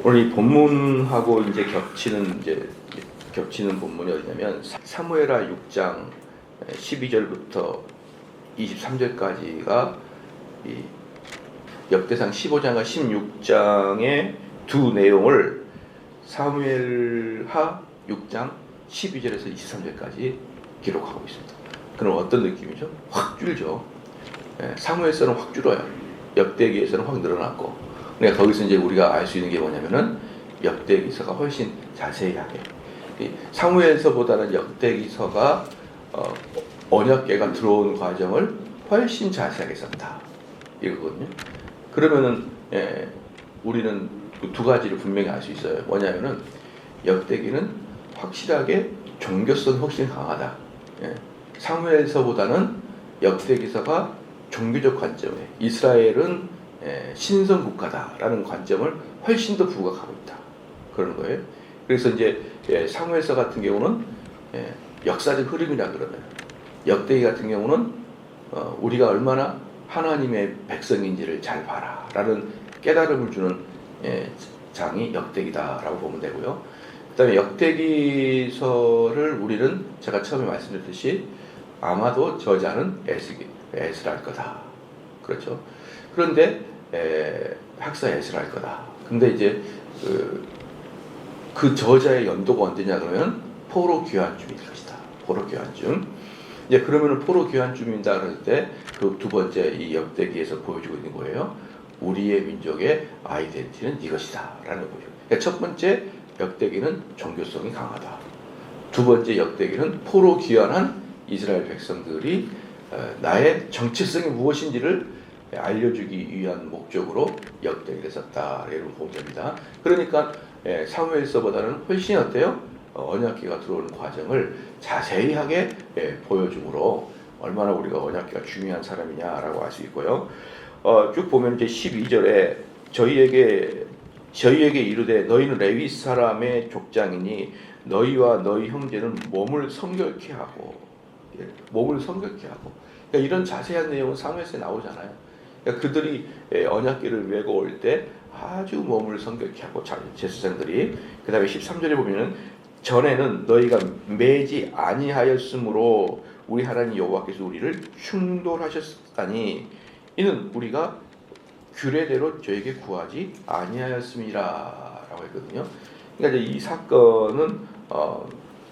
오늘 이 본문하고 이제 겹치는 본문이 어디냐면 사무엘하 6장 12절부터 23절까지가 이 역대상 15장과 16장의 두 내용을 사무엘하 6장 12절에서 23절까지 기록하고 있습니다. 그럼 어떤 느낌이죠? 확 줄죠. 사무엘서는 확 줄어요. 역대기에서는 확 늘어났고. 그러니까 거기서 이제 우리가 알 수 있는 게 뭐냐면은 역대기서가 훨씬 자세히 하게. 사무엘서보다는 역대기서가 언약궤가 들어온 과정을 훨씬 자세하게 썼다. 이거거든요. 그러면은 우리는 그 두 가지를 분명히 알 수 있어요. 뭐냐면은 역대기는 확실하게 종교성이 훨씬 강하다. 사무엘서보다는 역대기서가 종교적 관점에 이스라엘은 신성 국가다라는 관점을 훨씬 더 부각하고 있다. 그런 거예요. 그래서 이제 사무엘서 같은 경우는 역사적 흐름이라 그러면, 역대기 같은 경우는 우리가 얼마나 하나님의 백성인지를 잘 봐라라는 깨달음을 주는 장이 역대기다라고 보면 되고요. 그다음에 역대기서를 우리는 제가 처음에 말씀드렸듯이 아마도 저자는 에스라일 거다. 그렇죠. 그런데 학사 에스라일 거다. 근데 이제 그 저자의 연도가 언제냐 그러면 포로 귀환쯤일 것이다. 포로 귀환쯤. 이제 그러면은 포로 귀환쯤이다 그럴 때 그 두 번째 이 역대기에서 보여주고 있는 거예요. 우리의 민족의 아이덴티티는 이것이다라는 거죠. 그러니까 첫 번째 역대기는 종교성이 강하다. 두 번째 역대기는 포로 귀환한 이스라엘 백성들이 나의 정체성이 무엇인지를 알려주기 위한 목적으로 역대기를 썼다. 이런 보면 됩니다. 그러니까 사무엘서보다는 훨씬 어때요? 언약궤가 들어오는 과정을 자세히 하게 보여주므로 얼마나 우리가 언약궤가 중요한 사람이냐라고 알 수 있고요. 쭉 보면 이제 12절에 저희에게 이르되 너희는 레위 사람의 족장이니 너희와 너희 형제는 몸을 성결케 하고, 그러니까 이런 자세한 내용은 사무엘서에 나오잖아요. 그러니까 그들이 언약궤를 메고 올 때 아주 몸을 성결케 하고, 제사장들이. 그 다음에 13절에 보면은 전에는 너희가 매지 아니하였으므로 우리 하나님 여호와께서 우리를 흉돌하셨다니 이는 우리가 규례대로 저에게 구하지 아니하였음이라 라고 했거든요. 그러니까 이제 이 사건은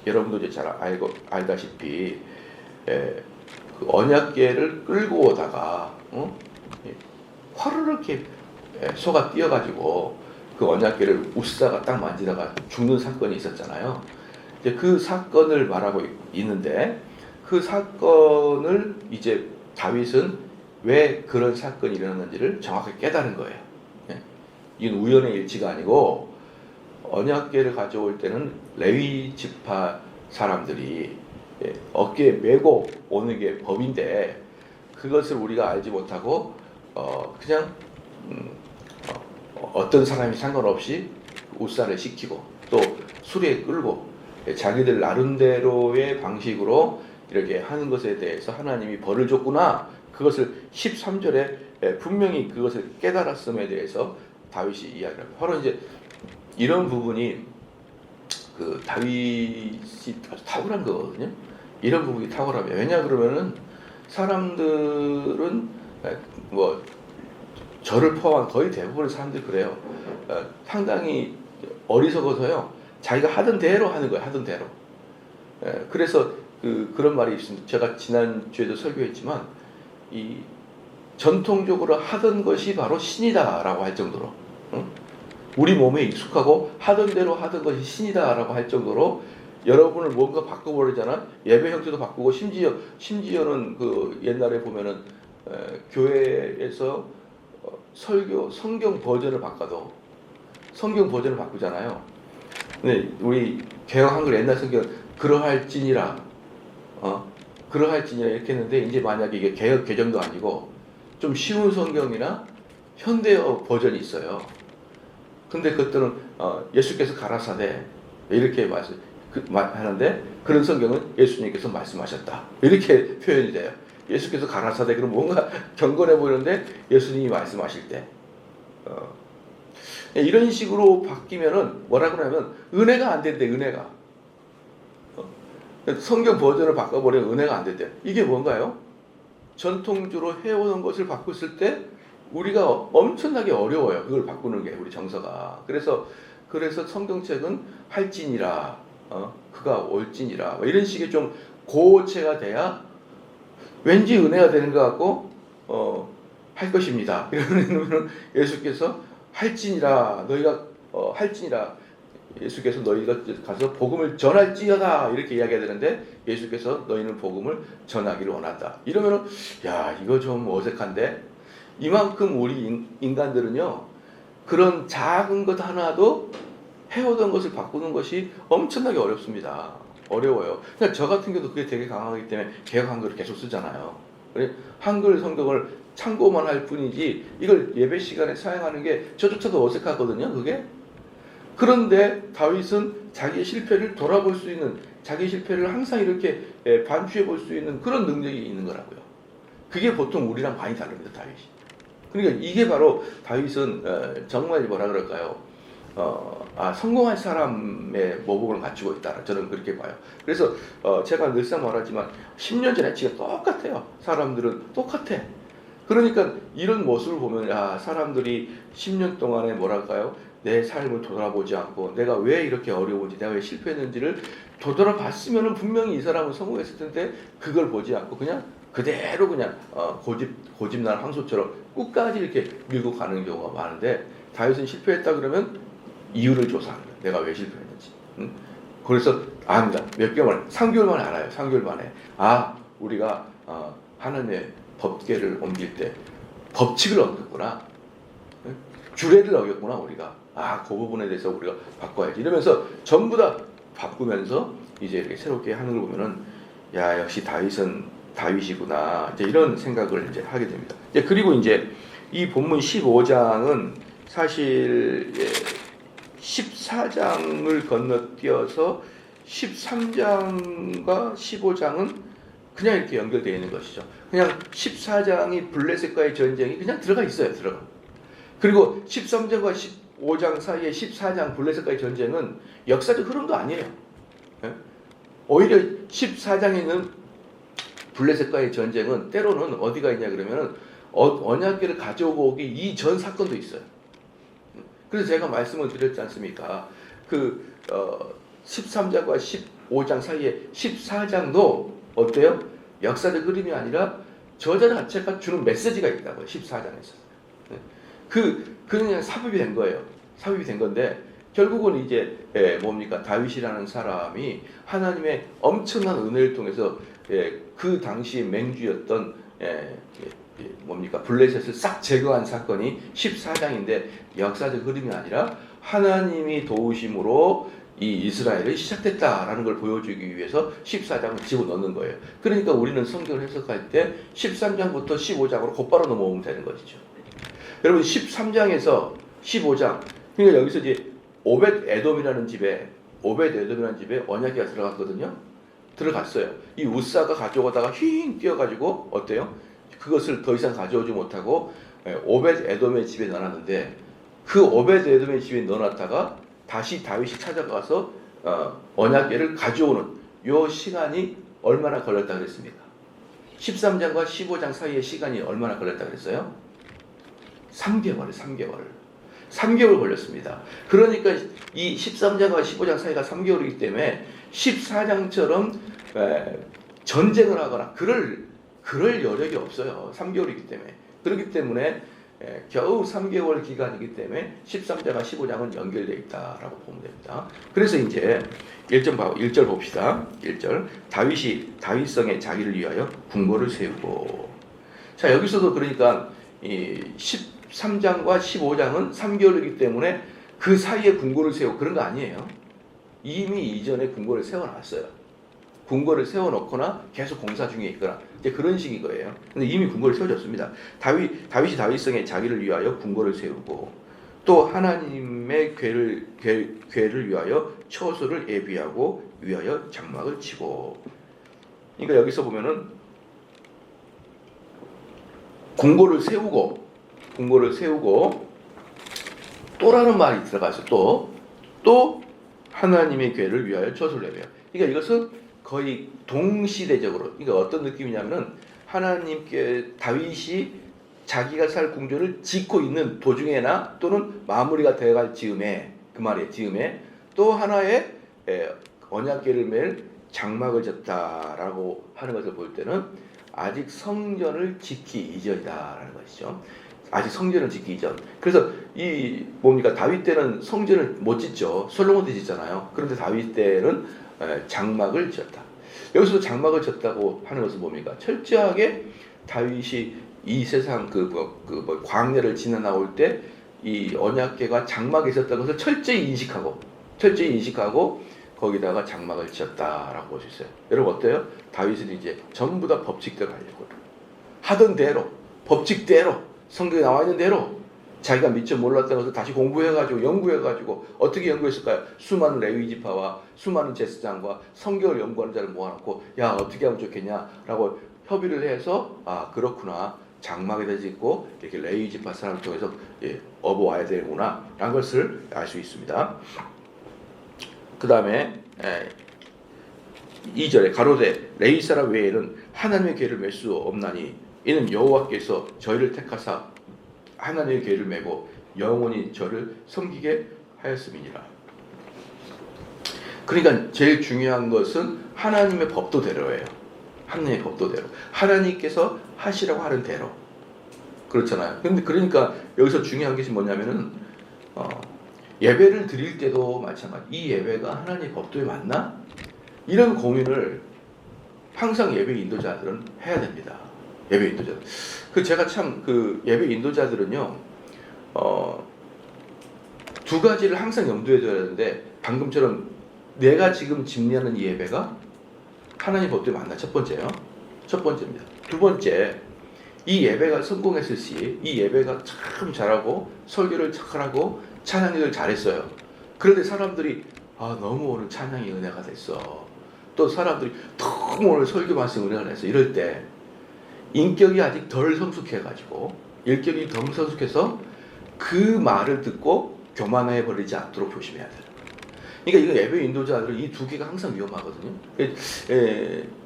여러분도 이제 잘 알다시피 그 언약궤를 끌고 오다가 화를 이렇게 소가 뛰어가지고 그 언약궤를 우스다가 딱 만지다가 죽는 사건이 있었잖아요. 이제 그 사건을 말하고 있는데 그 사건을 이제 다윗은 왜 그런 사건이 일어났는지를 정확하게 깨달은 거예요. 이건 우연의 일치가 아니고 언약궤를 가져올 때는 레위 지파 사람들이 어깨에 메고 오는 게 법인데 그것을 우리가 알지 못하고 그냥 어떤 사람이 상관없이 우사를 시키고 또 수레에 끌고 자기들 나름대로의 방식으로 이렇게 하는 것에 대해서 하나님이 벌을 줬구나. 그것을 13절에 분명히 그것을 깨달았음에 대해서 다윗이 이야기를 합니다. 바로 이제 이런 부분이 그 다윗이 아주 탁월한 거거든요. 이런 부분이 탁월하면. 왜냐 그러면은 사람들은 뭐 저를 포함한 거의 대부분의 사람들이 그래요. 상당히 어리석어서요. 자기가 하던 대로 하는 거예요. 하던 대로. 그래서 그런 말이 있습니다. 제가 지난주에도 설교했지만 이 전통적으로 하던 것이 바로 신이다라고 할 정도로, 우리 몸에 익숙하고 하던 대로 하던 것이 신이다라고 할 정도로 여러분을 뭔가 바꿔버리잖아. 예배 형태도 바꾸고 심지어는 그 옛날에 보면은 교회에서 설교 성경 버전을 바꿔도 성경 버전을 바꾸잖아요. 근데 우리 개혁 한글 옛날 성경 그러할지니라 이렇게 했는데 이제 만약에 이게 개혁 개정도 아니고 좀 쉬운 성경이나 현대어 버전이 있어요. 근데 그것들은 예수께서 가라사대 이렇게 하는데 그런 성경은 예수님께서 말씀하셨다 이렇게 표현이 돼요. 예수께서 가라사대 그럼 뭔가 경건해 보이는데 예수님이 말씀하실 때 이런 식으로 바뀌면은 뭐라 그러냐면 은혜가 안 된대. 은혜가 성경 버전을 바꿔버리면 은혜가 안 된대. 이게 뭔가요? 전통주로 해오던 것을 바꿨을 때 우리가 엄청나게 어려워요. 그걸 바꾸는 게 우리 정서가. 그래서 성경책은 할지니라, 그가 올지니라, 이런 식의 좀 고체가 돼야 왠지 은혜가 되는 것 같고 할 것입니다. 이러면 예수께서 할지니라, 너희가 할지니라, 예수께서 너희가 가서 복음을 전할지어다 이렇게 이야기해야 되는데 예수께서 너희는 복음을 전하기를 원한다. 이러면은 야, 이거 좀 어색한데. 이만큼 우리 인간들은요, 그런 작은 것 하나도 해오던 것을 바꾸는 것이 엄청나게 어렵습니다. 어려워요. 그러니까 저 같은 경우도 그게 되게 강하기 때문에 개혁 한글을 계속 쓰잖아요. 한글 성경을 참고만 할 뿐이지 이걸 예배 시간에 사용하는 게 저조차도 어색하거든요. 그게. 그런데 다윗은 자기의 실패를 돌아볼 수 있는, 자기의 실패를 항상 이렇게 반추해 볼 수 있는 그런 능력이 있는 거라고요. 그게 보통 우리랑 많이 다릅니다. 다윗이. 그러니까 이게 바로 다윗은 정말 뭐라 그럴까요? 성공한 사람의 모범을 갖추고 있다. 저는 그렇게 봐요. 그래서 제가 늘상 말하지만 10년 전에 지금 똑같아요. 사람들은 똑같아. 그러니까 이런 모습을 보면 사람들이 10년 동안에 뭐랄까요? 내 삶을 돌아보지 않고 내가 왜 이렇게 어려운지, 내가 왜 실패했는지를 되돌아봤으면 분명히 이 사람은 성공했을 텐데 그걸 보지 않고 그냥 그대로 그냥 고집난 황소처럼 끝까지 이렇게 밀고 가는 경우가 많은데, 다윗은 실패했다 그러면 이유를 조사하는 거예요. 내가 왜 실패했는지. 그래서 압니다. 몇 개월 만에, 3개월 만에 알아요. 3개월 만에. 우리가 하나님의 법궤를 옮길 때 법칙을 어겼구나. 규례를 어겼구나 우리가. 그 부분에 대해서 우리가 바꿔야지. 이러면서 전부 다 바꾸면서 이제 이렇게 새롭게 하는 걸 보면은 역시 다윗이구나. 이제 이런 생각을 이제 하게 됩니다. 그리고 이제 이 본문 15장은 사실 14장을 건너뛰어서 13장과 15장은 그냥 이렇게 연결되어 있는 것이죠. 그냥 14장이 블레셋과의 전쟁이 그냥 들어가 있어요. 그리고 13장과 15장 사이에 14장 블레셋과의 전쟁은 역사적 흐름도 아니에요. 오히려 14장에 있는 블레셋과의 전쟁은 때로는 어디가 있냐 그러면은 언약궤를 가져오고 오기 이전 사건도 있어요. 그래서 제가 말씀을 드렸지 않습니까? 13장과 15장 사이에 14장도 어때요? 역사적 흐름이 아니라 저자 자체가 주는 메시지가 있다고요. 14장에서. 그냥 삽입이 된 거예요. 삽입이 된 건데 결국은 이제 다윗이라는 사람이 하나님의 엄청난 은혜를 통해서 그 당시 맹주였던 블레셋을 싹 제거한 사건이 14장인데 역사적 흐름이 아니라 하나님이 도우심으로 이 이스라엘이 시작됐다라는 걸 보여주기 위해서 14장을 집어넣는 거예요. 그러니까 우리는 성경을 해석할 때 13장부터 15장으로 곧바로 넘어오면 되는 것이죠. 여러분 13장에서 15장, 그러니까 여기서 이제 오벳 에돔이라는 집에 언약궤가 들어갔거든요. 들어갔어요. 이 우사가 가져가다가 휙 뛰어가지고 어때요? 그것을 더 이상 가져오지 못하고 오벳 에돔의 집에 넣어놨는데, 그 오벳 에돔의 집에 넣어놨다가 다시 다윗이 찾아가서 언약궤를 가져오는 요 시간이 얼마나 걸렸다 그랬습니까? 13장과 15장 사이의 시간이 얼마나 걸렸다 그랬어요? 3개월 걸렸습니다. 그러니까 이 13장과 15장 사이가 3개월이기 때문에 14장처럼 전쟁을 하거나 그럴 여력이 없어요. 3개월이기 때문에. 그렇기 때문에 겨우 3개월 기간이기 때문에 13장과 15장은 연결되어 있다라고 보면 됩니다. 그래서 이제 1절 봅시다. 1절. 다윗이 다윗성에 자기를 위하여 궁궐을 세우고. 자, 여기서도 그러니까 이 13장과 15장은 3개월이기 때문에 그 사이에 궁궐을 세우고 그런 거 아니에요. 이미 이전에 궁궐을 세워놨어요. 궁궐을 세워놓거나 계속 공사 중에 있거나 이제 그런 식인 거예요. 근데 이미 궁궐을 세워졌습니다. 다윗이 다윗성에 자기를 위하여 궁궐을 세우고, 또 하나님의 궤를 위하여 처소를 예비하고 위하여 장막을 치고. 그러니까 여기서 보면은 궁궐을 세우고 또라는 말이 들어가서 또 하나님의 교회를 위하여 젖을 내며. 그러니까 이것은 거의 동시대적으로, 그러니까 어떤 느낌이냐면은 하나님께 다윗이 자기가 살 궁전을 짓고 있는 도중에나 또는 마무리가 되어갈 즈음에, 그 말이에요. 즈음에 또 하나의 언약궤를 맬 장막을 졌다라고 하는 것을 볼 때는 아직 성전을 짓기 이전이다라는 것이죠. 아직 성전을 짓기 이전. 그래서 이 뭡니까, 다윗 때는 성전을 못 짓죠. 솔로몬도 짓잖아요. 그런데 다윗 때는 장막을 지었다. 여기서 장막을 졌다고 하는 것은 뭡니까? 철저하게 다윗이 이 세상 광야를 지나 나올 때 이 언약궤가 장막에 있었던 것을 철저히 인식하고 거기다가 장막을 지었다라고 볼 수 있어요. 여러분 어때요? 다윗은 이제 전부 다 법칙대로 하려고 하던 대로, 법칙대로, 성경에 나와 있는 대로 자기가 미처 몰랐던 것을 다시 공부해가지고 연구해가지고 어떻게 연구했을까요? 수많은 레위 지파와 수많은 제사장과 성경을 연구하는 자를 모아놓고 야 어떻게 하면 좋겠냐라고 협의를 해서 아 그렇구나, 장막에다 짓고 이렇게 레위 지파 사람을 통해서 업어와야 되는구나 라는 것을 알 수 있습니다. 그 다음에 2절에 가로되 레위 사람 외에는 하나님의 궤를 맬 수 없나니 이는 여호와께서 저희를 택하사 하나님의 궤를 메고 영원히 저를 섬기게 하였음이니라. 그러니까 제일 중요한 것은 하나님의 법도대로예요. 하나님의 법도대로, 하나님께서 하시라고 하는 대로. 그렇잖아요. 근데 그러니까 여기서 중요한 것이 뭐냐면은 예배를 드릴 때도 마찬가지. 이 예배가 하나님의 법도에 맞나? 이런 고민을 항상 예배 인도자들은 해야 됩니다. 예배 인도자들. 제가 참 예배 인도자들은요, 두 가지를 항상 염두에 둬야 되는데, 방금처럼 내가 지금 집례하는 이 예배가 하나님 법도에 맞나? 첫 번째요. 첫 번째입니다. 두 번째, 이 예배가 성공했을 시, 이 예배가 참 잘하고, 설교를 잘하고, 찬양을 잘했어요. 그런데 사람들이, 너무 오늘 찬양이 은혜가 됐어. 또 사람들이, 너무 오늘 설교 말씀 은혜가 됐어. 이럴 때, 인격이 아직 덜 성숙해가지고, 인격이 덜 성숙해서 그 말을 듣고 교만해 버리지 않도록 조심해야 돼요. 그러니까 이거 예배 인도자들은 이 두 개가 항상 위험하거든요.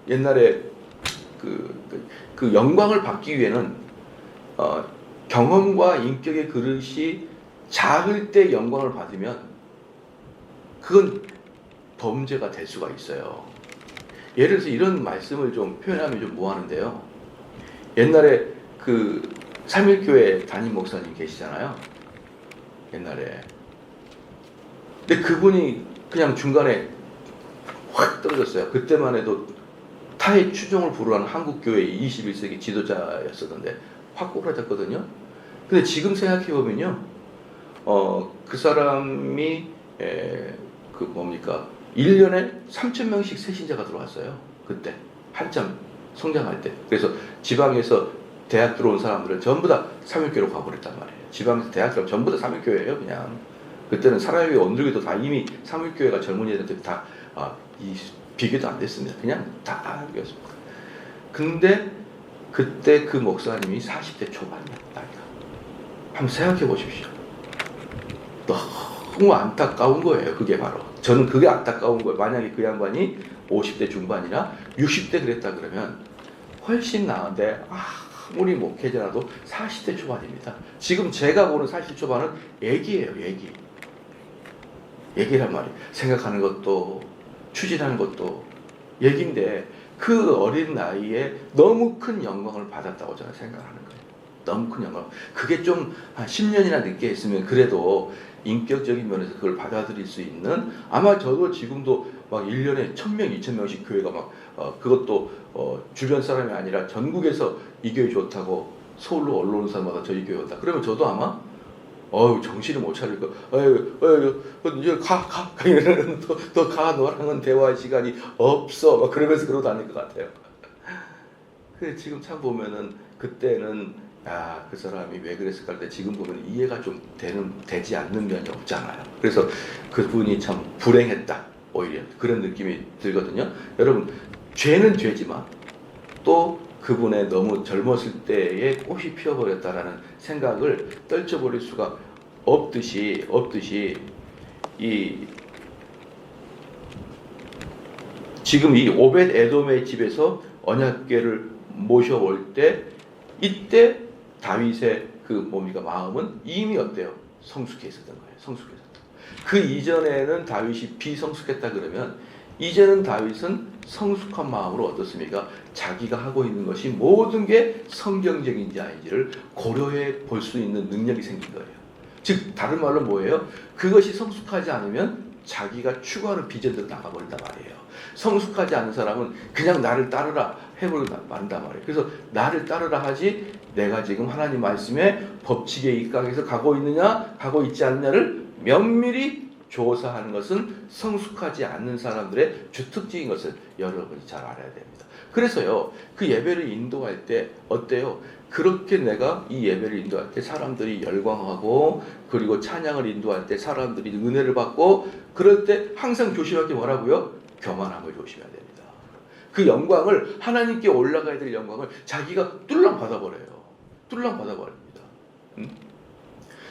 옛날에 그 영광을 받기 위해는 경험과 인격의 그릇이 작을 때 영광을 받으면 그건 범죄가 될 수가 있어요. 예를 들어서 이런 말씀을 좀 표현하면 좀 뭐하는데요. 옛날에 삼일교회 담임 목사님 계시잖아요. 옛날에. 근데 그분이 그냥 중간에 확 떨어졌어요. 그때만 해도 타의 추종을 불허하는 한국교회의 21세기 지도자였었는데 확 꼬라졌거든요. 근데 지금 생각해보면요, 그 사람이 1년에 3,000명씩 새신자가 들어왔어요. 그때 한참 성장할 때. 그래서 지방에서 대학 들어온 사람들은 전부 다 삼일교회로 가버렸단 말이에요. 지방에서 대학 들어오면 전부 다 삼일교회예요. 그냥 그때는 사람이 원들기도 다 이미 삼일교회가 젊은 애들 다 비교도 안 됐습니다. 그냥 다 알겠습니다. 근데 그때 그 목사님이 40대 초반이었다. 한번 생각해 보십시오. 너무 안타까운 거예요. 그게 바로. 저는 그게 안타까운 거예요. 만약에 그 양반이 50대 중반이나 60대 그랬다 그러면 훨씬 나은데 아무리 목회자라도 40대 초반입니다. 지금 제가 보는 40대 초반은 애기예요. 애기란 말이에요. 생각하는 것도 추진하는 것도 얘기인데 그 어린 나이에 너무 큰 영광을 받았다고 저는 생각하는 거예요. 너무 큰 영광. 그게 좀 한 10년이나 늦게 했으면 그래도 인격적인 면에서 그걸 받아들일 수 있는, 아마 저도 지금도 막 1년에 1,000명, 2,000명씩 교회가 그것도 주변 사람이 아니라 전국에서 이 교회 좋다고 서울로 올라오는 사람마다 저희 교회 온다. 그러면 저도 아마 정신을 못 차릴 거. 이제 가. 이러면 또 가. 너랑은 대화할 시간이 없어. 막 그러면서 그러고 다닐 것 같아요. 근데 지금 참 보면은 그때는 그 사람이 왜 그랬을까 할 때 지금 보면 이해가 좀 되지 않는 면이 없잖아요. 그래서 그분이 참 불행했다. 오히려 그런 느낌이 들거든요. 여러분, 죄는 죄지만 또 그분의 너무 젊었을 때에 꽃이 피어버렸다라는 생각을 떨쳐버릴 수가 없듯이 이 지금 이 오벳 에돔의 집에서 언약궤를 모셔올 때 이때 다윗의 그 뭡니까 마음은 이미 어때요? 성숙해 있었던 거예요. 성숙해 있었던. 그 이전에는 다윗이 비성숙했다 그러면 이제는 다윗은 성숙한 마음으로 어떻습니까? 자기가 하고 있는 것이 모든 게 성경적인지 아닌지를 고려해 볼 수 있는 능력이 생긴 거예요. 즉 다른 말로 뭐예요? 그것이 성숙하지 않으면 자기가 추구하는 비전대로 나가버린단 말이에요. 성숙하지 않은 사람은 그냥 나를 따르라 해버리고 만단 말이에요. 그래서 나를 따르라 하지 내가 지금 하나님 말씀에 법칙에 입각해서 가고 있느냐 가고 있지 않느냐를 면밀히 조사하는 것은 성숙하지 않는 사람들의 주특기인 것을 여러분이 잘 알아야 됩니다. 그래서요 그 예배를 인도할 때 어때요? 그렇게 내가 이 예배를 인도할 때 사람들이 열광하고 그리고 찬양을 인도할 때 사람들이 은혜를 받고 그럴 때 항상 조심할 게 뭐라고요? 교만함을 조심해야 됩니다. 그 영광을 하나님께 올라가야 될 영광을 자기가 뚫랑 받아버려요. 뚫랑 받아버립니다.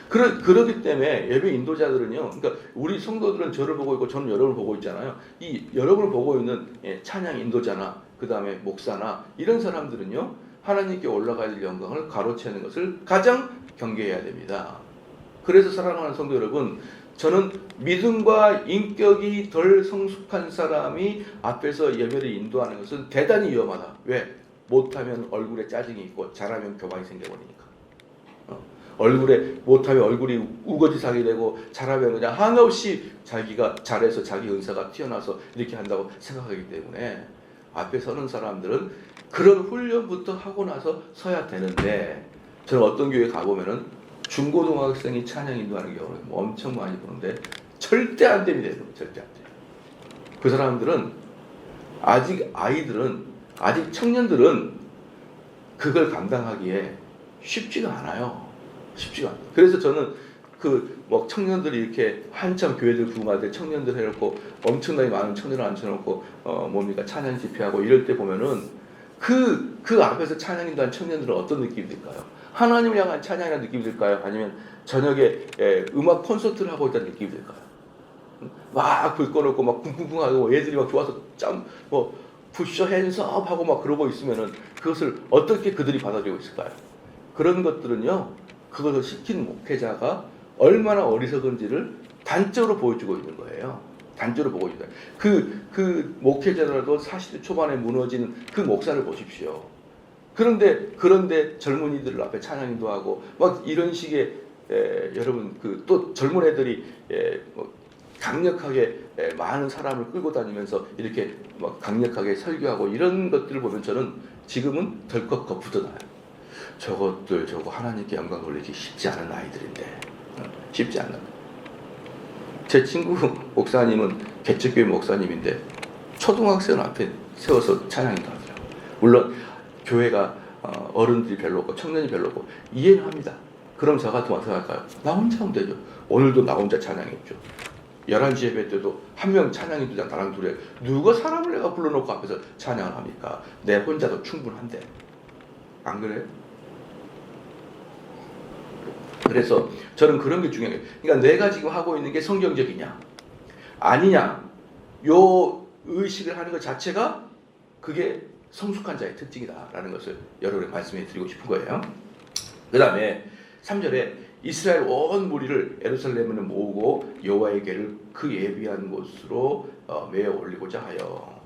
그러기 때문에 예배 인도자들은요, 그러니까 우리 성도들은 저를 보고 있고 저는 여러분을 보고 있잖아요. 이 여러분을 보고 있는 찬양 인도자나 그 다음에 목사나 이런 사람들은요, 하나님께 올라가야 될 영광을 가로채는 것을 가장 경계해야 됩니다. 그래서 사랑하는 성도 여러분, 저는 믿음과 인격이 덜 성숙한 사람이 앞에서 예배를 인도하는 것은 대단히 위험하다. 왜? 못하면 얼굴에 짜증이 있고 잘하면 교만이 생겨버리니까. 얼굴에 못하면 얼굴이 우거지상이 되고 잘하면 그냥 한없이 자기가 잘해서 자기 은사가 튀어나와서 이렇게 한다고 생각하기 때문에 앞에 서는 사람들은 그런 훈련부터 하고 나서 서야 되는데 저는 어떤 교회 가보면은 중고등학생이 찬양 인도하는 경우는 엄청 많이 보는데 절대 안 됩니다. 절대 안 돼요. 그 사람들은 아직 청년들은 그걸 감당하기에 쉽지가 않아요. 쉽지가 않아요. 그래서 저는 뭐 청년들이 이렇게 한참 교회들 부흥할 때 청년들 해놓고 엄청나게 많은 청년을 앉혀놓고 뭡니까 찬양 집회하고 이럴 때 보면은 그 앞에서 찬양 인도한 청년들은 어떤 느낌이 들까요? 하나님을 향한 찬양이라는 느낌이 들까요? 아니면 저녁에 음악 콘서트를 하고 있다는 느낌이 들까요? 막 불 꺼놓고 막 쿵쿵쿵 하고 애들이 막 좋아서 푸셔 핸즈업 하고 막 그러고 있으면은 그것을 어떻게 그들이 받아들이고 있을까요? 그런 것들은요, 그것을 시킨 목회자가 얼마나 어리석은지를 단적으로 보여주고 있는 거예요. 단적으로 보고 있는 거예요. 그 목회자라도 40대 초반에 무너지는 그 목사를 보십시오. 그런데 젊은이들 앞에 찬양도 하고 막 이런 식의 여러분 또 젊은 애들이 강력하게 많은 사람을 끌고 다니면서 이렇게 막 강력하게 설교하고 이런 것들을 보면 저는 지금은 덜컥 겁부터 나요. 저거 하나님께 영광 돌리기 쉽지 않은 아이들인데 쉽지 않은. 제 친구 목사님은 개척교회 목사님인데 초등학생 앞에 세워서 찬양도 하더라고요. 물론 교회가 어른들이 별로 없고 청년이 별로 없고 이해는 합니다. 그럼 저 같으면 어떻게 할까요? 나 혼자 하면 되죠. 오늘도 나 혼자 찬양했죠. 11시 예배 때도 한 명 찬양이 두장 나랑 둘에 누가 사람을 내가 불러놓고 앞에서 찬양을 합니까? 내 혼자도 충분한데 안 그래요? 그래서 저는 그런 게 중요해요. 그러니까 내가 지금 하고 있는 게 성경적이냐 아니냐 요 의식을 하는 것 자체가 그게 성숙한 자의 특징이다라는 것을 여러분에게 말씀해 드리고 싶은 거예요. 그 다음에 3절에 이스라엘 온 무리를 예루살렘으로 모으고 여호와의 궤를 그 예비한 곳으로 메어 올리고자 하여.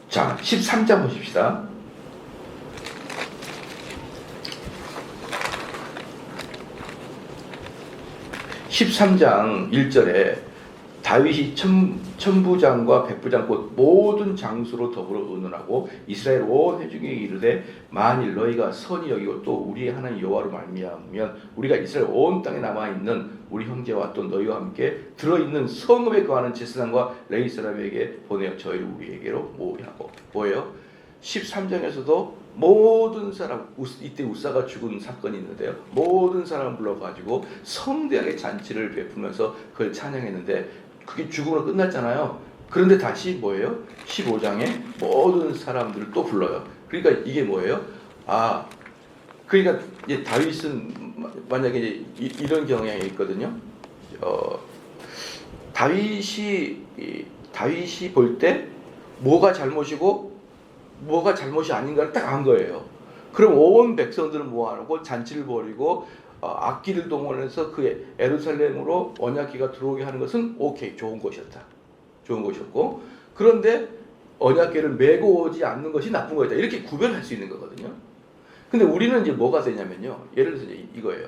자, 13장 보십시다. 13장 1절에 다윗이 천부장과 백부장 곧 모든 장수로 더불어 의논하고 이스라엘 온 회중에게 이르되 만일 너희가 선히 여기고 또 우리의 하나님 여호와로 말미암으면 우리가 이스라엘 온 땅에 남아있는 우리 형제와 또 너희와 함께 들어있는 성읍에 거하는 제사장과 레위 사람에게 보내어 저희를 우리에게로 모으게 하고. 뭐예요? 13장에서도 모든 사람, 이때 우사가 죽은 사건이 있는데요, 모든 사람 불러가지고 성대하게 잔치를 베풀면서 그걸 찬양했는데 그게 죽음으로 끝났잖아요. 그런데 다시 뭐예요? 15장에 모든 사람들을 또 불러요. 그러니까 이게 뭐예요? 그러니까 이제 다윗은 만약에 이제 이런 경향이 있거든요. 다윗이 볼 때 뭐가 잘못이고 뭐가 잘못이 아닌가를 딱 안 거예요. 그럼 온 백성들은 모아놓고 잔치를 벌이고 악기를 동원해서 그 예루살렘으로 언약궤가 들어오게 하는 것은 오케이, 좋은 것이었다. 좋은 것이었고, 그런데 언약궤를 메고 오지 않는 것이 나쁜 것이다. 이렇게 구별할 수 있는 거거든요. 근데 우리는 이제 뭐가 되냐면요. 예를 들어서 이거예요.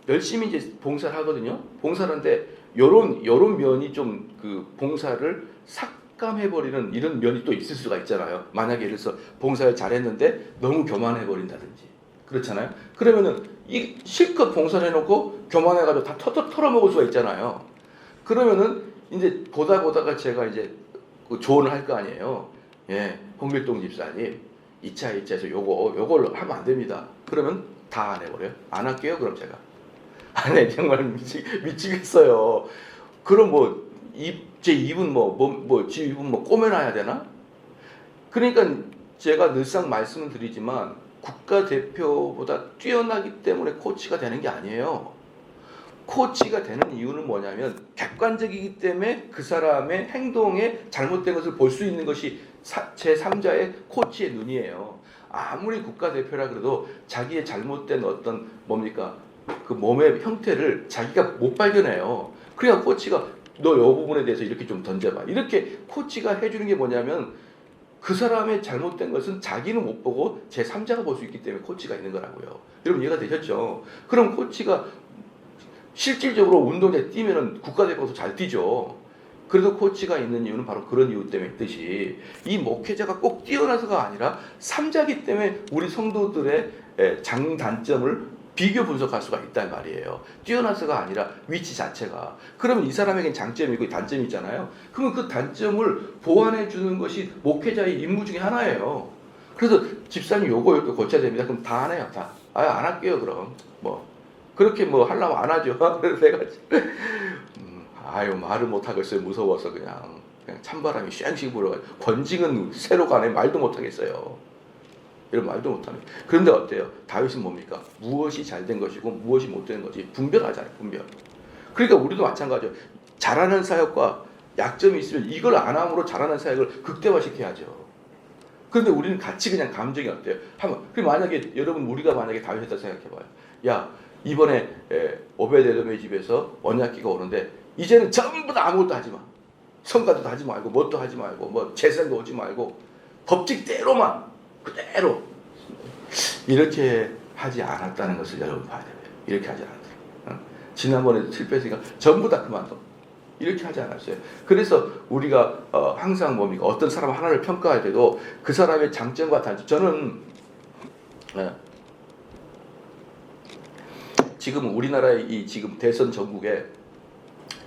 열심히 이제 봉사를 하거든요. 봉사를 하는데 요런 면이 좀 그 봉사를 삭감해버리는 이런 면이 또 있을 수가 있잖아요. 만약에 예를 들어서 봉사를 잘했는데 너무 교만해버린다든지. 그렇잖아요. 그러면은 이 실컷 봉사를 해놓고 교만해가지고 다 털어먹을 수가 있잖아요. 그러면은 이제 보다가 제가 이제 조언을 할 거 아니에요. 예, 홍길동 집사님 2차에서 요걸 하면 안 됩니다. 그러면 다 안 해버려요. 안 할게요. 그럼 제가 안 해. 정말 미치겠어요. 그럼 제 입은 제 입은 꼬매놔야 되나? 그러니까 제가 늘상 말씀을 드리지만 국가대표보다 뛰어나기 때문에 코치가 되는 게 아니에요. 코치가 되는 이유는 뭐냐면 객관적이기 때문에 그 사람의 행동에 잘못된 것을 볼 수 있는 것이 제3자의 코치의 눈이에요. 아무리 국가대표라 그래도 자기의 잘못된 어떤 그 몸의 형태를 자기가 못 발견해요. 그러니까 코치가 너 이 부분에 대해서 이렇게 좀 던져봐. 이렇게 코치가 해주는 게 뭐냐면 그 사람의 잘못된 것은 자기는 못 보고 제3자가 볼 수 있기 때문에 코치가 있는 거라고요. 여러분 이해가 되셨죠? 그럼 코치가 실질적으로 운동장에 뛰면은 국가대표도 잘 뛰죠. 그래도 코치가 있는 이유는 바로 그런 이유 때문에 있듯이 이 목회자가 꼭 뛰어나서가 아니라 3자기 때문에 우리 성도들의 장단점을 비교 분석할 수가 있단 말이에요. 뛰어나서가 아니라 위치 자체가. 그러면 이 사람에겐 장점이 있고 단점이 있잖아요. 그러면 그 단점을 보완해 주는 것이 목회자의 임무 중에 하나예요. 그래서 집사님 요거 고쳐야 됩니다. 그럼 다 안 해요. 다. 안 할게요. 그럼 그렇게 하려면 안 하죠. 그래서 내가 말을 못 하겠어요. 무서워서 그냥 찬바람이 쌩쌩 불어가지고 권징은 새로 가네. 말도 못 하겠어요. 이런 말도 못하네. 그런데 어때요? 다윗은 뭡니까? 무엇이 잘된 것이고 무엇이 못된 것이 분별하잖아요. 분별. 그러니까 우리도 마찬가지예요. 잘하는 사역과 약점이 있으면 이걸 안 함으로 잘하는 사역을 극대화시켜야죠. 그런데 우리는 같이 그냥 감정이 어때요? 그럼 만약에 여러분 우리가 만약에 다윗했다 생각해봐요. 야 이번에 오베데돔의 집에서 언약궤가 오는데 이제는 전부 다 아무것도 하지 마. 성가도 하지 말고 뭣도 하지 말고 제사도 오지 말고 법칙대로만 그대로 이렇게 하지 않았다는 것을 여러분 봐야 돼요. 이렇게 하지 않았어요. 지난번에 실패했으니까 전부 다 그만둬. 이렇게 하지 않았어요. 그래서 우리가 항상 어떤 사람 하나를 평가할 때도 그 사람의 장점과 단점. 저는 지금 우리나라의 지금 대선 전국에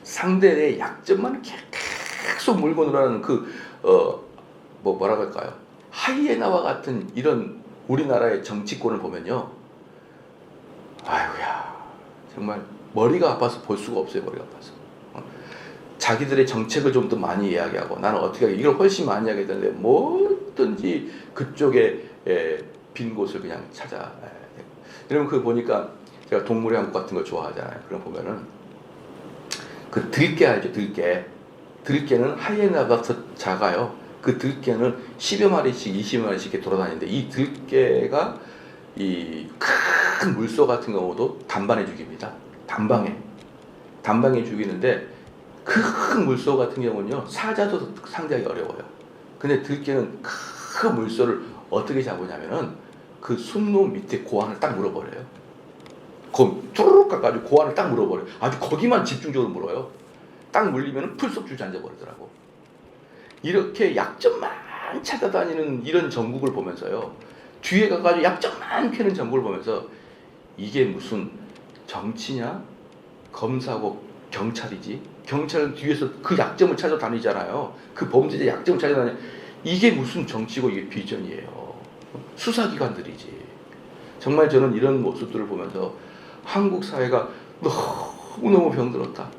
상대의 약점만 계속 몰고 늘어나는 뭐라고 할까요? 하이에나와 같은 이런 우리나라의 정치권을 보면요. 아이고야 정말 머리가 아파서 볼 수가 없어요. 머리가 아파서. 자기들의 정책을 좀 더 많이 이야기하고 나는 어떻게 하겠다. 이걸 훨씬 많이 하게 되는데 뭐든지 그쪽에 빈 곳을 그냥 찾아. 여러분 그거 보니까 제가 동물의 왕국 같은 거 좋아하잖아요. 그럼 보면은 그 들깨 알죠? 들깨는 하이에나가 더 작아요. 그 들깨는 10여 마리씩 20여 마리씩 이렇게 돌아다니는데 이 들깨가 이 큰 물소 같은 경우도 단반에 죽입니다. 단방에 죽이는데 큰 물소 같은 경우는요 사자도 상대하기 어려워요. 근데 들깨는 큰 물소를 어떻게 잡으냐면은 그 순놈 밑에 고안을 딱 물어버려요. 거기 쭈르륵 가가지고 고안을 딱 물어버려요. 아주 거기만 집중적으로 물어요. 딱 물리면은 풀썩 주저앉아 버리더라고. 이렇게 약점만 찾아다니는 이런 전국을 보면서요. 뒤에 가가지고 약점만 캐는 전국을 보면서 이게 무슨 정치냐? 검사고 경찰이지. 경찰은 뒤에서 그 약점을 찾아다니잖아요. 그 범죄자 약점을 찾아다니. 이게 무슨 정치고 이게 비전이에요. 수사기관들이지. 정말 저는 이런 모습들을 보면서 한국 사회가 너무너무 병들었다.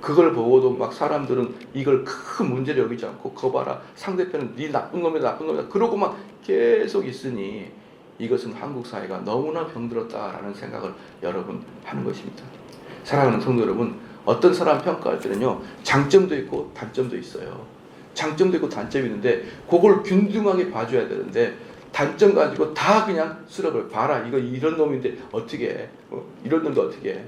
그걸 보고도 막 사람들은 이걸 큰 문제를 여기지 않고 거 봐라 상대편은 네 나쁜 놈이다 그러고 막 계속 있으니 이것은 한국 사회가 너무나 병들었다라는 생각을 여러분 하는 것입니다. 사랑하는 성도 여러분, 어떤 사람 평가할 때는요, 장점도 있고 단점도 있어요. 장점도 있고 단점이 있는데 그걸 균등하게 봐줘야 되는데 단점 가지고 다 그냥 쓸어버려. 봐라, 이거 이런 놈인데 어떻게 해? 이런 놈도 어떻게 해?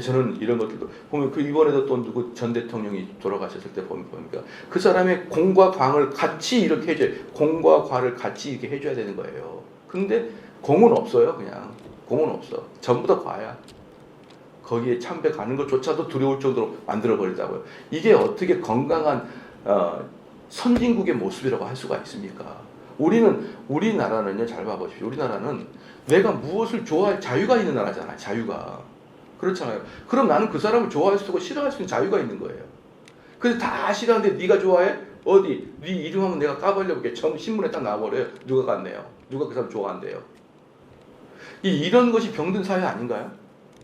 저는 이런 것들도 보면 그 이번에도 또 누구 전 대통령이 돌아가셨을 때 보니까 그 사람의 공과 광을 같이 이렇게 해줘야, 공과 과를 같이 이렇게 해줘야 되는 거예요. 근데 공은 없어요. 그냥 공은 없어. 전부 다 과야. 거기에 참배 가는 것조차도 두려울 정도로 만들어 버린다고요. 이게 어떻게 건강한 선진국의 모습이라고 할 수가 있습니까? 우리나라는요, 잘 봐보십시오. 우리나라는 내가 무엇을 좋아할 자유가 있는 나라잖아요. 자유가. 그렇잖아요. 그럼 나는 그 사람을 좋아할 수 있고 싫어할 수 있는 자유가 있는 거예요. 근데 다 싫어하는데 네가 좋아해? 어디? 네 이름하면 내가 까발려볼게. 신문에 딱 나와버려요. 누가 갔네요. 누가 그 사람 좋아한대요. 이런 것이 병든 사회 아닌가요?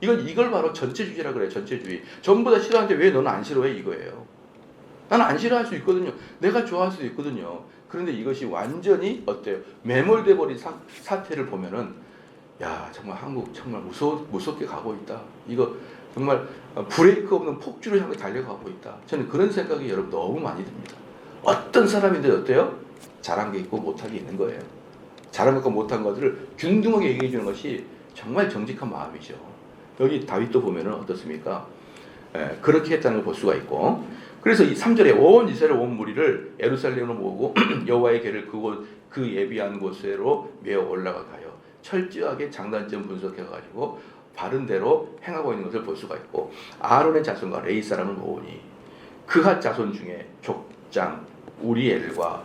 이걸 바로 전체주의라 그래요. 전체주의. 전부 다 싫어하는데 왜 너는 안 싫어해? 이거예요. 나는 안 싫어할 수 있거든요. 내가 좋아할 수 있거든요. 그런데 이것이 완전히 어때요? 매몰돼 버린 사태를 보면은, 야, 정말 한국 정말 무섭게 가고 있다. 이거 정말 브레이크 없는 폭주를 향해 달려가고 있다. 저는 그런 생각이 여러분 너무 많이 듭니다. 어떤 사람인데 어때요? 잘한 게 있고 못한 게 있는 거예요. 잘한 것과 못한 것들을 균등하게 얘기해 주는 것이 정말 정직한 마음이죠. 여기 다윗도 보면은 어떻습니까? 그렇게 했다는 걸 볼 수가 있고, 그래서 이 3절에 온 이스라엘 온 무리를 예루살렘으로 모으고 여호와의 궤를 그 예비한 곳으로 메어 올라가요. 철저하게 장단점 분석해가지고 바른 대로 행하고 있는 것을 볼 수가 있고, 아론의 자손과 레위 사람을 모으니 그핫 자손 중에 족장 우리엘과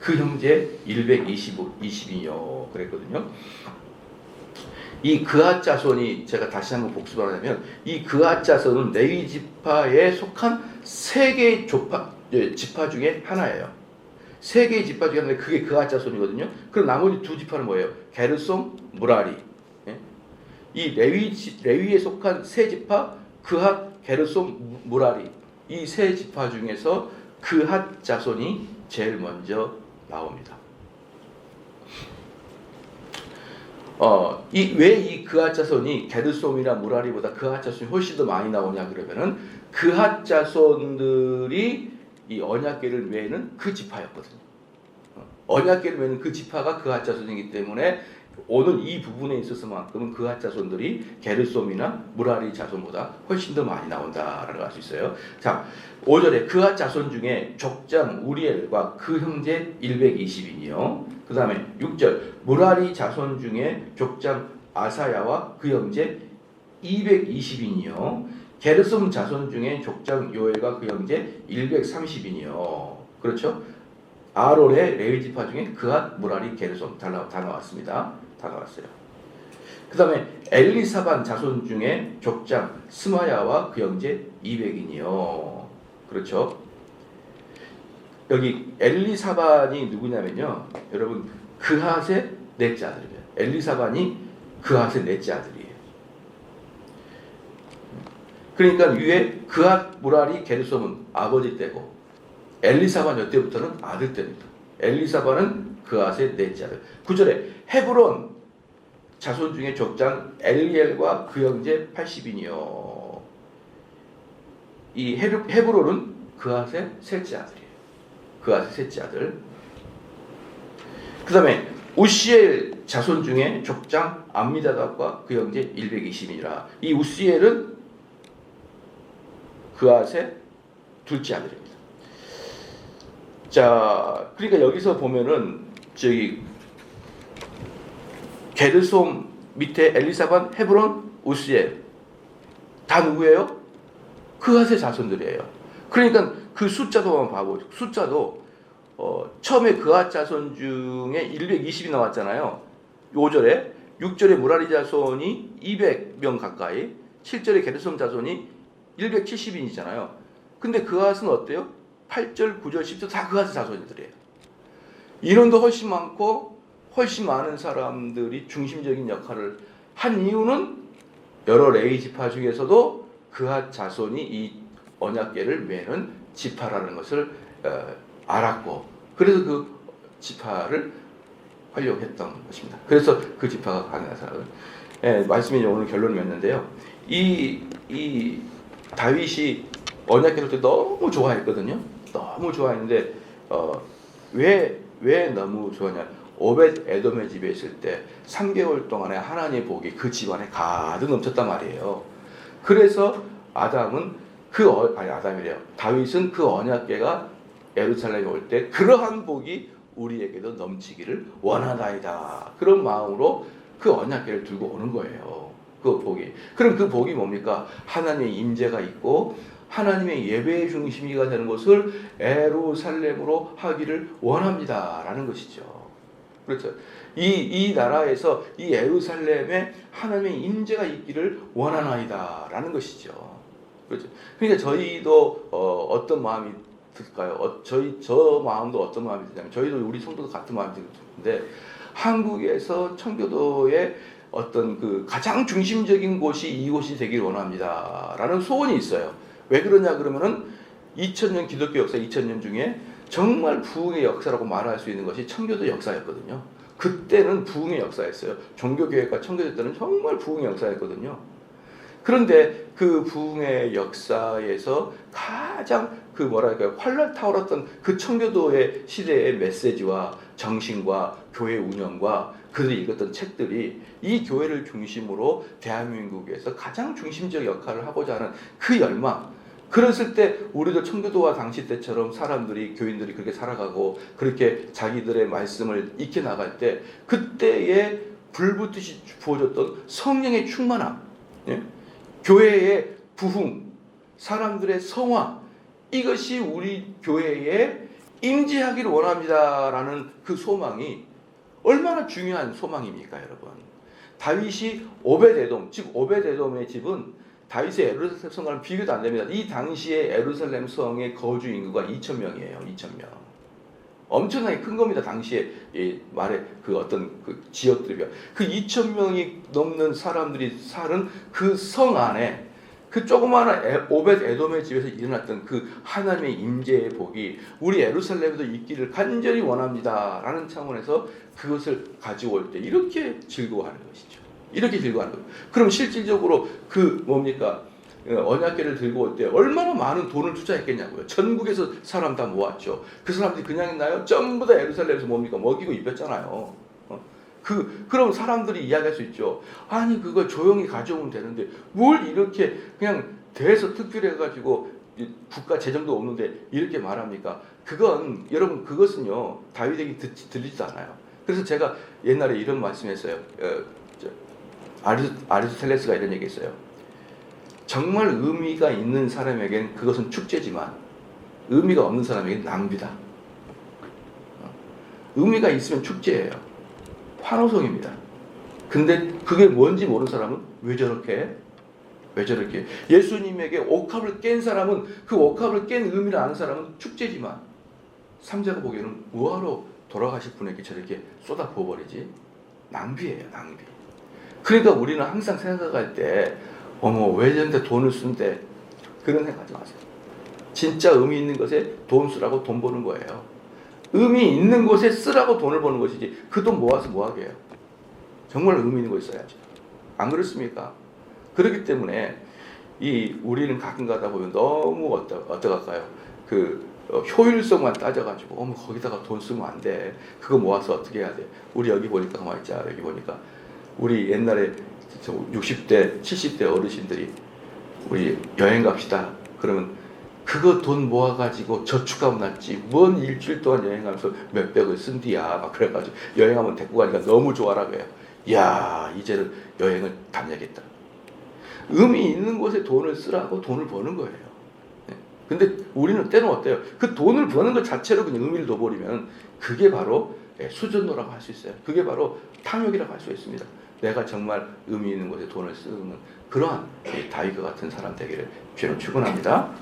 그 형제 120이요 그랬거든요. 이 그핫 자손이, 제가 다시 한번 복습을 하자면, 이 그핫 자손은 레위 지파에 속한 세 개의 지파 중에 하나예요. 세 개의 지파 중에 하나인데 그게 그핫 자손이거든요. 그럼 나머지 두 지파는 뭐예요? 게르솜, 무라리. 이 레위에 속한 세 지파, 그핫, 게르솜, 무라리. 이 세 지파 중에서 그핫 자손이 제일 먼저 나옵니다. 왜 이 그핫 자손이 게르솜이나 무라리보다 그핫 자손이 훨씬 더 많이 나오냐 그러면은, 그핫 자손들이 이 언약궤를 메는 그 지파였거든요. 언약궤를 메는 그 지파가 그핫 자손이기 때문에 오늘 이 부분에 있어서만큼은 그핫 자손들이 게르솜이나 무라리 자손보다 훨씬 더 많이 나온다라고 할 수 있어요. 자, 5절에 그핫 자손 중에 족장 우리엘과 그 형제 120인이요. 그 다음에 6절 무라리 자손 중에 족장 아사야와 그 형제 220인이요. 게르솜 자손 중에 족장 요엘과 그 형제 130인이요. 그렇죠? 아론의 레위 지파 중에 그핫, 무라리, 게르솜 다 나왔습니다. 다 나왔어요. 그 다음에 엘리사반 자손 중에 족장 스마야와 그 형제 200인이요. 그렇죠? 여기 엘리사반이 누구냐면요, 여러분 그핫의 넷째 아들이에요. 엘리사반이 그핫의 넷째 아들이에요. 그러니까 위에 그핫, 무라리, 게르솜은 아버지 때고, 엘리사반 이때부터는 아들 때입니다. 엘리사반은 그핫의 넷째 아들. 9절에 헤브론 자손 중에 족장 엘리엘과 그 형제 80인이요. 이 헤브론은 그핫의 셋째 아들이에요. 그핫의 셋째 아들. 그 다음에 우시엘 자손 중에 족장 암미다답과 그 형제 120이라. 이 우시엘은 그핫의 둘째 아들입니다. 자, 그러니까 여기서 보면은 저기 게르솜 밑에 엘리사반, 헤브론, 우시엘 다 누구예요? 그핫의 자손들이에요. 그러니까 그 숫자도 한번 봐보죠. 숫자도 처음에 그핫 자손 중에 120이 나왔잖아요. 5절에 6절에 무라리 자손이 200명 가까이, 7절에 게르솜 자손이 170인이잖아요. 근데 그핫은 어때요? 8절, 9절, 10절 다 그핫의 자손들이에요. 인원도 훨씬 많고 훨씬 많은 사람들이 중심적인 역할을 한 이유는 여러 레위 지파 중에서도 그핫 자손이 이 언약궤를 메는 지파라는 것을 알았고, 그래서 그 지파를 하려고 했던 것입니다. 그래서 그 지파가 가능하다. 예, 말씀이 오늘 결론을 맺는데요. 이 다윗이 언약궤를 때 너무 좋아했거든요. 너무 좋아했는데 왜 너무 좋아하냐? 오벳 에돔의 집에 있을 때 3개월 동안에 하나님의 복이 그 집안에 가득 넘쳤단 말이에요. 그래서 다윗은 그 언약궤가 예루살렘에 올 때 그러한 복이 우리에게도 넘치기를 원하나이다. 그런 마음으로 그 언약궤를 들고 오는 거예요. 그 복이. 그럼 그 복이 뭡니까? 하나님의 임재가 있고 하나님의 예배의 중심이가 되는 것을 예루살렘으로 하기를 원합니다라는 것이죠. 그렇죠. 이 나라에서 이 예루살렘에 하나님의 임재가 있기를 원하나이다라는 것이죠. 그렇죠. 그러니까 저희도 어떤 마음이 들까요? 저 마음도 어떤 마음이 드냐면 저희도 우리 성도도 같은 마음이 드는데 한국에서 청교도의 어떤 그 가장 중심적인 곳이 이곳이 되길 원합니다라는 소원이 있어요. 왜 그러냐 그러면은 2000년 기독교 역사 2000년 중에 정말 부흥의 역사라고 말할 수 있는 것이 청교도 역사였거든요. 그때는 부흥의 역사였어요. 종교교회가 청교도 때는 정말 부흥의 역사였거든요. 그런데 그 부흥의 역사에서 가장 활랄 타오랐던 그 청교도의 시대의 메시지와 정신과 교회 운영과 그들이 읽었던 책들이 이 교회를 중심으로 대한민국에서 가장 중심적 역할을 하고자 하는 그 열망. 그랬을 때 우리도 청교도와 당시 때처럼 교인들이 그렇게 살아가고 그렇게 자기들의 말씀을 익혀 나갈 때 그때의 불붙듯이 부어졌던 성령의 충만함, 예? 교회의 부흥, 사람들의 성화, 이것이 우리 교회에 임재하기를 원합니다라는 그 소망이 얼마나 중요한 소망입니까, 여러분? 다윗이 오벳에돔, 즉 오벳에돔의 집은 다윗의 예루살렘 성과는 비교도 안 됩니다. 이 당시에 예루살렘 성의 거주 인구가 2,000명이에요. 2,000명. 엄청나게 큰 겁니다. 당시에 말의 어떤 지역들이요. 그 2,000명이 넘는 사람들이 사는 그 성 안에 그 조그마한 오벳 에돔의 집에서 일어났던 그 하나님의 임재의 복이 우리 예루살렘에도 있기를 간절히 원합니다라는 차원에서 그것을 가지고 올 때 이렇게 즐거워하는 것이죠. 이렇게 즐거워하는 거예요. 그럼 실질적으로 언약궤를 들고 올 때 얼마나 많은 돈을 투자했겠냐고요. 전국에서 사람 다 모았죠. 그 사람들이 그냥 있나요? 전부 다 예루살렘에서 먹이고 입혔잖아요. 그럼 사람들이 이야기할 수 있죠. 아니 그걸 조용히 가져오면 되는데 뭘 이렇게 그냥 대해서 특별해가지고 국가 재정도 없는데 이렇게 말합니까? 여러분 그것은요 다윗에게 들리지도 않아요. 그래서 제가 옛날에 이런 말씀했어요. 아리스토텔레스가 이런 얘기했어요. 정말 의미가 있는 사람에겐 그것은 축제지만 의미가 없는 사람에겐 낭비다. 의미가 있으면 축제예요. 환호성입니다. 근데 그게 뭔지 모르는 사람은 왜 저렇게 예수님에게 옥합을 깬 사람은 그 옥합을 깬 의미를 아는 사람은 축제지만 삼자가 보기에는 뭐하러 돌아가실 분에게 저렇게 쏟아 부어버리지? 낭비예요, 낭비. 그러니까 우리는 항상 생각할 때 왜 저런데 돈을 쓴대? 그런 생각하지 마세요. 진짜 의미 있는 것에 돈 쓰라고 돈 버는 거예요. 의미 있는 곳에 쓰라고 돈을 버는 것이지 그 돈 모아서 뭐하게 해요? 정말 의미 있는 곳에 써야죠. 안 그렇습니까? 그렇기 때문에 우리는 가끔 가다 보면 너무 어떡할까요? 효율성만 따져가지고 거기다가 돈 쓰면 안 돼. 그거 모아서 어떻게 해야 돼? 우리 여기 보니까 가만히 있자. 여기 보니까 우리 옛날에 60대 70대 어르신들이 우리 여행 갑시다. 그러면 그거 돈 모아가지고 저축하면 낫지. 뭔 일주일 동안 여행하면서 몇백을 쓴 뒤야. 막 그래가지고 여행하면 데리고 가니까 너무 좋아라 그래요. 이야 이제는 여행을 다녀야겠다. 의미 있는 곳에 돈을 쓰라고 돈을 버는 거예요. 근데 우리는 때는 어때요? 그 돈을 버는 것 자체로 그냥 의미를 둬버리면 그게 바로 수전노라고 할 수 있어요. 그게 바로 탐욕이라고 할 수 있습니다. 내가 정말 의미 있는 곳에 돈을 쓰는 그러한 다윗과 같은 사람 되기를 주로 축원합니다.